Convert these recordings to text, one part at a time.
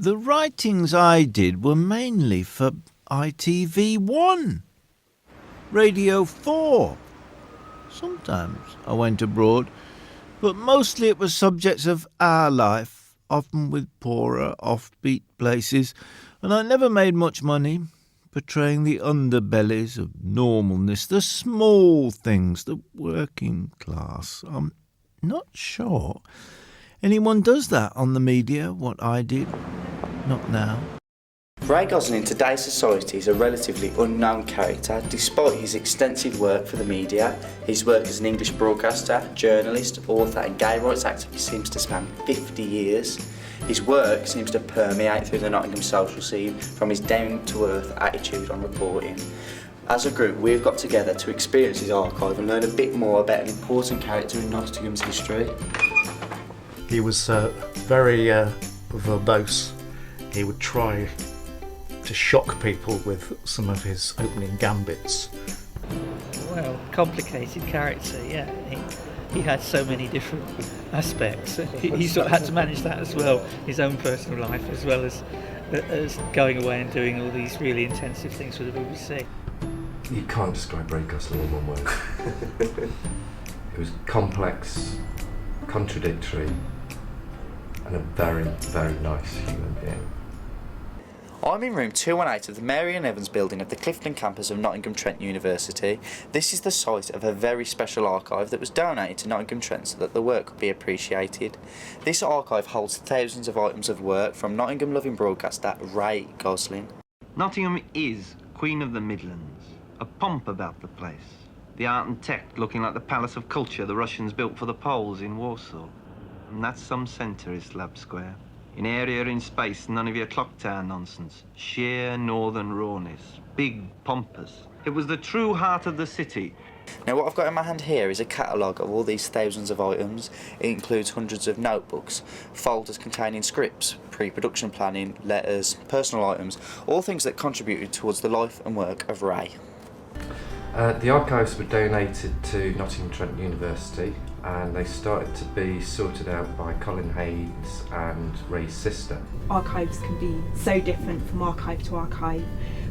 The writings I did were mainly for ITV1, Radio 4. Sometimes I went abroad, but mostly it was subjects of our life, often with poorer, offbeat places, and I never made much money, portraying the underbellies of normalness, the small things, the working class. I'm not sure anyone does that on the media, what I did. Not now. Ray Gosling in today's society is a relatively unknown character despite his extensive work for the media. His work as an English broadcaster, journalist, author and gay rights activist seems to span 50 years. His work seems to permeate through the Nottingham social scene from his down-to-earth attitude on reporting. As a group, we've got together to experience his archive and learn a bit more about an important character in Nottingham's history. He was very verbose. He would try to shock people with some of his opening gambits. Well, complicated character, yeah. He had so many different aspects. He sort of had to manage that as well, his own personal life, as well as going away and doing all these really intensive things for the BBC. You can't describe Ray Gosling in one word. It was complex, contradictory, and a very, very nice human being. I'm in room 218 of the Mary and Evans building of the Clifton campus of Nottingham Trent University. This is the site of a very special archive that was donated to Nottingham Trent so that the work could be appreciated. This archive holds thousands of items of work from Nottingham loving broadcaster Ray Gosling. Nottingham is Queen of the Midlands, a pomp about the place. The art and tech looking like the Palace of Culture the Russians built for the Poles in Warsaw. And that's some centre is Slab Square. In area, in space, none of your clock tower nonsense. Sheer northern rawness. Big, pompous. It was the true heart of the city. Now what I've got in my hand here is a catalogue of all these thousands of items. It includes hundreds of notebooks, folders containing scripts, pre-production planning, letters, personal items, all things that contributed towards the life and work of Ray. The archives were donated to Nottingham Trent University and they started to be sorted out by Colin Haynes and Ray's sister. Archives can be so different from archive to archive,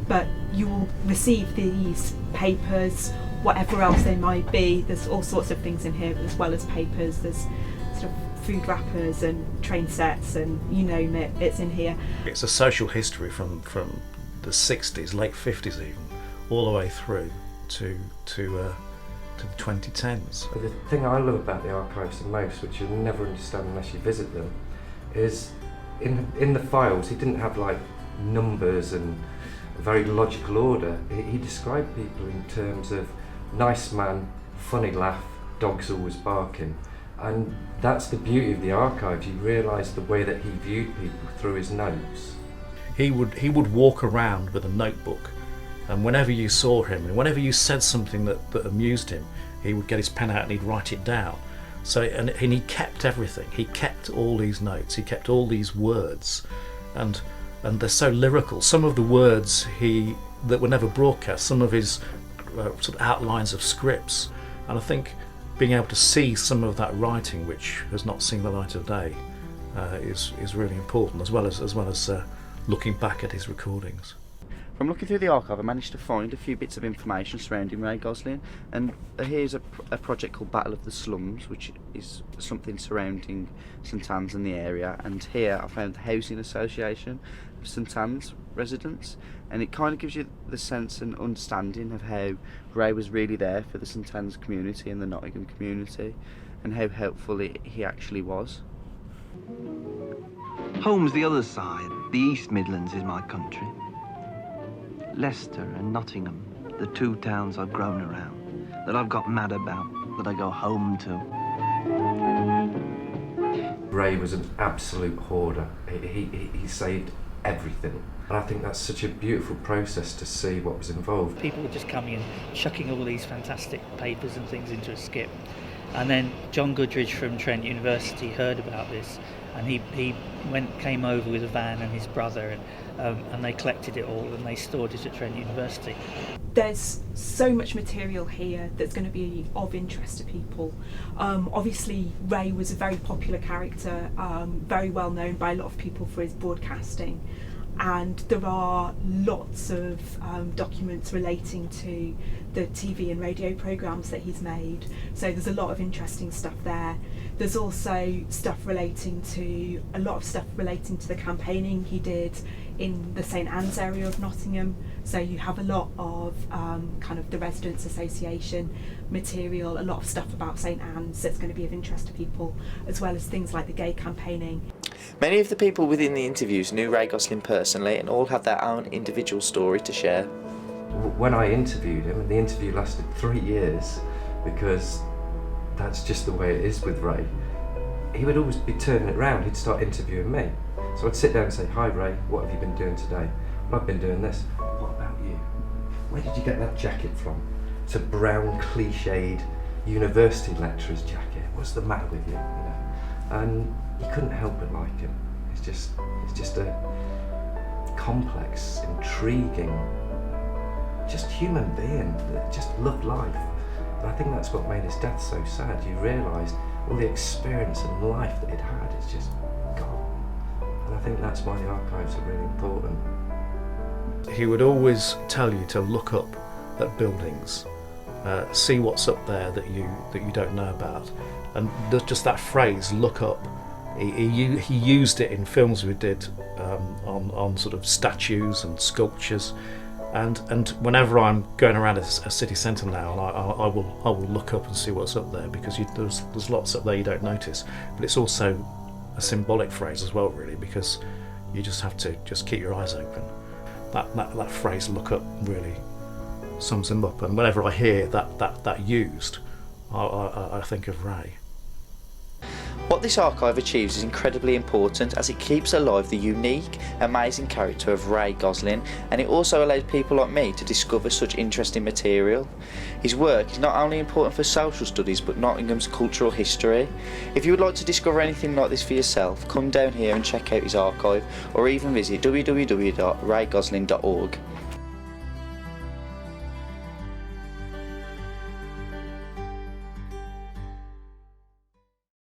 but you will receive these papers, whatever else they might be. There's all sorts of things in here as well as papers. There's sort of food wrappers and train sets and you name it, it's in here. It's a social history from the 60s, late 50s even, all the way through to the 2010s. But the thing I love about the archives the most, which you'll never understand unless you visit them, is in the files he didn't have like numbers and a very logical order. He described people in terms of nice man, funny laugh, dogs always barking. And that's the beauty of the archives. You realise the way that he viewed people through his notes. He would walk around with a notebook, and whenever you saw him, and whenever you said something that amused him, he would get his pen out and he'd write it down. So and he kept everything. He kept all these notes. He kept all these words, and they're so lyrical. Some of the words that were never broadcast. Some of his sort of outlines of scripts, and I think being able to see some of that writing, which has not seen the light of day, is really important, as well as looking back at his recordings. From looking through the archive, I managed to find a few bits of information surrounding Ray Gosling, and here's a project called Battle of the Slums, which is something surrounding St Anne's and the area, and here I found the Housing Association of St Anne's residents, and it kind of gives you the sense and understanding of how Ray was really there for the St Anne's community and the Nottingham community, and how helpful he actually was. Home's the other side. The East Midlands is my country. Leicester and Nottingham, the two towns I've grown around, that I've got mad about, that I go home to. Ray was an absolute hoarder. He saved everything. And I think that's such a beautiful process to see what was involved. People were just coming and chucking all these fantastic papers and things into a skip. And then John Goodridge from Trent University heard about this, and he came over with a van and his brother, and they collected it all and they stored it at Trent University. there's so much material here that's going to be of interest to people. Obviously, Ray was a very popular character, very well known by a lot of people for his broadcasting, and there are lots of documents relating to the TV and radio programmes that he's made, so there's a lot of interesting stuff there. There's also stuff relating to the campaigning he did in the St Anne's area of Nottingham, so you have a lot of kind of the Residents Association material, a lot of stuff about St Anne's that's going to be of interest to people, as well as things like the gay campaigning. Many of the people within the interviews knew Ray Gosling personally and all have their own individual story to share. When I interviewed him, and the interview lasted 3 years, because that's just the way it is with Ray, he would always be turning it round. He'd start interviewing me. So I'd sit down and say, "Hi Ray, what have you been doing today?" "Well, I've been doing this." "What about you? Where did you get that jacket from?" "It's a brown cliched university lecturer's jacket. What's the matter with you?" And you couldn't help but like him. It's just a complex, intriguing, just human being that just loved life. And I think that's what made his death so sad. You realise all the experience and life that he'd had is just gone. And I think that's why the archives are really important. He would always tell you to look up at buildings, see what's up there that you don't know about, and just that phrase, "look up." He used it in films we did on sort of statues and sculptures, and whenever I'm going around a city centre now, I will look up and see what's up there, because there's lots up there you don't notice, but it's also a symbolic phrase as well, really, because you just have to just keep your eyes open. That phrase, "look up," really sums him up, and whenever I hear that used, I think of Ray. What this archive achieves is incredibly important, as it keeps alive the unique, amazing character of Ray Gosling, and it also allows people like me to discover such interesting material. His work is not only important for social studies but Nottingham's cultural history. If you would like to discover anything like this for yourself, come down here and check out his archive, or even visit www.raygosling.org.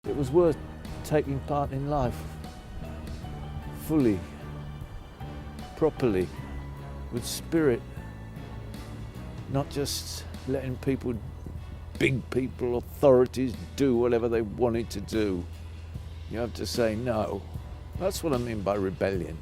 It was worth taking part in life fully, properly, with spirit, not just letting big people, authorities do whatever they wanted to do. You have to say no. That's what I mean by rebellion.